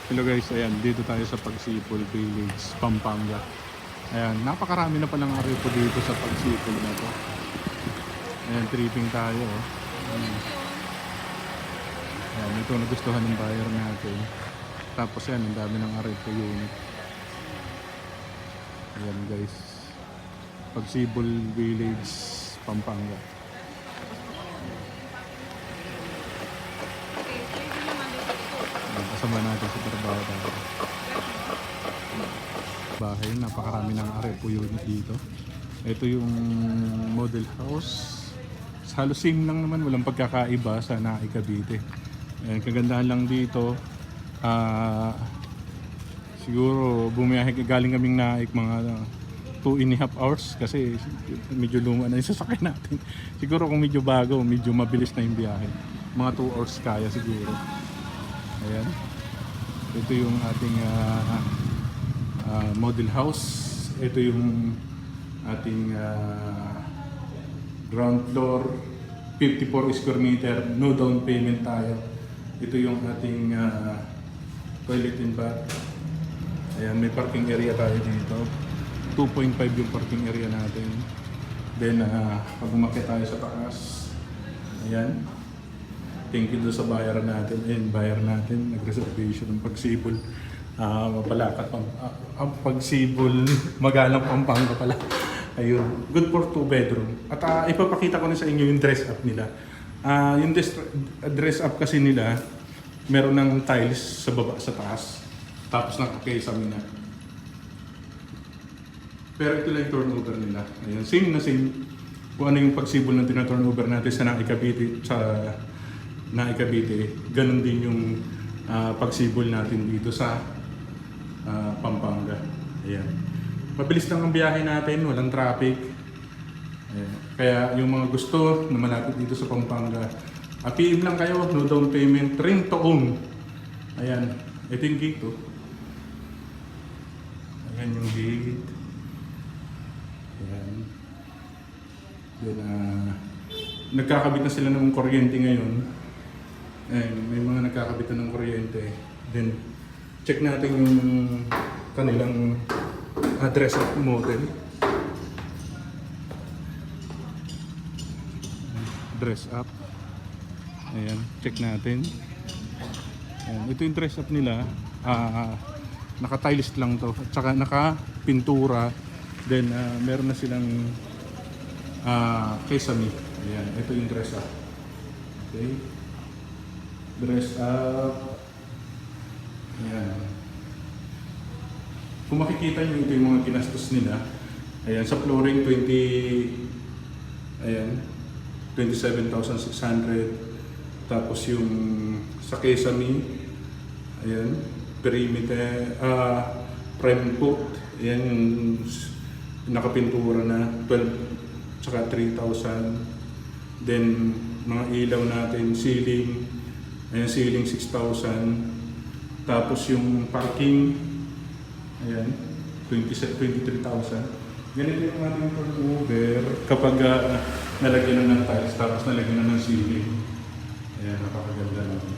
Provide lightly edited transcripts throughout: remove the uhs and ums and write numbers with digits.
Hello guys, ayan, dito tayo sa Pagsipol Village, Pampanga. Ayan, napakarami na palang arepo dito sa Pagsipol na to. Ayan, tripping tayo. Ayan, ito nagustuhan ng buyer natin. Tapos yan, ang dami ng arepo unit. Ayan guys, Pagsipol Village, Pampanga. Kasama natin sa trabaho tayo. Bahay, napakarami ng arepo unit dito. Ito yung model house. Halos same lang naman, walang pagkakaiba sa Naik Cavite. Ayan, kagandahan lang dito, siguro bumiyahe galing kaming Naik mga 2.5 hours kasi medyo luma na yung sasakyan natin. Siguro kung medyo bago, medyo mabilis na yung biyahe. Mga 2 hours kaya siguro. Ayan. Ito yung ating model house. Ito yung ating ground floor, 54 square meter, no down payment tayo. Ito yung ating toilet and bath. Ayan, may parking area tayo dito. 2.5 yung parking area natin. Then, pag umakyat tayo sa taas, ayan. Thank you doon sa buyer natin. And buyer natin, nag-reservation ng Pagsipol. Mapalakat pang Pagsipol, Magalang, Pampanga pala. Ayun, good for 2 bedroom. At ipapakita ko na sa inyo yung dress up nila. Yung dress up kasi nila, meron ng tiles sa baba, sa taas. Tapos nakakesame na. Pero ito lang yung turnover nila. Ayun, same na same. Kung ano yung Pagsipol na tina-turnover natin sa Naik Cavite, ganun din yung Pagsipol natin dito sa Pampanga. Ayan. Mabilis lang ang biyahe natin, walang traffic. Ayan. Kaya yung mga gusto na malapit dito sa Pampanga, PM lang kayo, no down payment, rent to own. Ayan, ito yung gate oh. Ayan yung gate. Ayan. Then, nagkakabit na sila ng kuryente ngayon. Ayan, may mga nagkakabit na ng kuryente. Then, check natin yung kanilang dress up model. Dress up. Ayan, check natin. Ayan, ito yung dress up nila. Naka-tiles lang to. At saka naka-pintura. Then, meron na silang kesame. Ayan, ito yung dress up. Okay. Dress up. Ayan. Kung makikita nyo, ito yung mga ginastos nila. Ayan, sa flooring, 27,600. Tapos yung sa kesame, ayan, perimeter, prime coat, ayan yung nakapintura na, 12, tsaka 3,000. Then, mga ilaw natin, ceiling, ayan, ceiling 6,000. Tapos yung parking, ayan, 23,000. Ganito yung ating turnover kapag nalagyan na ng tiles, tapos nalagyan na ng ceiling. Ayan, napakaganda naman.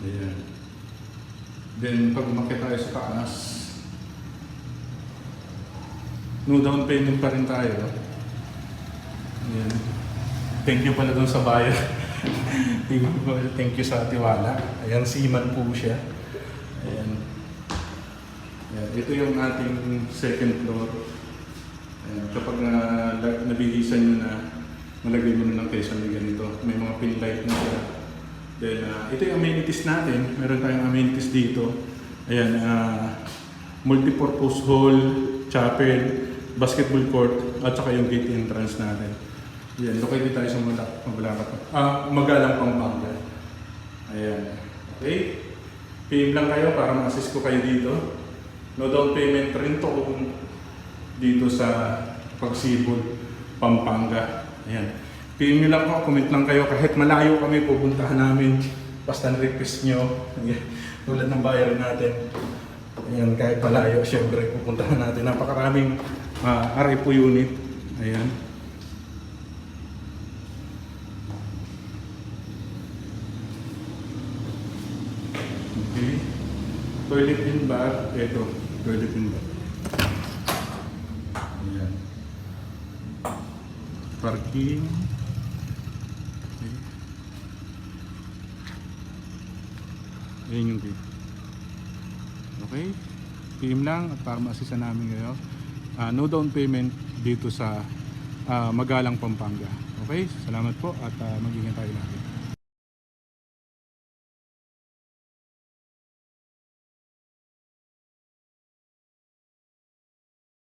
Ayan. Then, pag umakyat tayo sa taas, no down payment pa rin tayo. Ayan. Thank you pala dun sa buyer. Thank you sa tiwala. Ayan, seaman po siya. Ayan. Ayan. Ito yung ating second floor. Ayan. Kapag nabihisan nyo na, malagay mo na ng kesame ganito. May mga pin light na siya. Then, ito yung amenities natin. Meron tayong amenities dito. Ayan, multi-purpose hall, chapel, basketball court, at saka yung gate entrance natin. Ayan, located tayo sa Magalang, Pampanga. Ayan. Okay? PM lang kayo para ma-assist ko kayo dito. No down payment rin to dito sa Pagsipol, Pampanga. Ayan. PM nyo lang po, comment lang kayo. Kahit malayo kami, pupuntahan namin. Basta request nyo. Ayan. Tulad ng buyer natin. Ayan, kahit malayo, syempre pupuntahan natin. Napakaraming arepo unit. Ayan. Toilet and bath. Ito, toilet and bath. Ayan. Parking. Okay. Ayan yung gate. Okay? PM lang at para ma-assista namin kayo. No down payment dito sa Magalang, Pampanga. Okay? Salamat po at mag-ingat tayo lagi.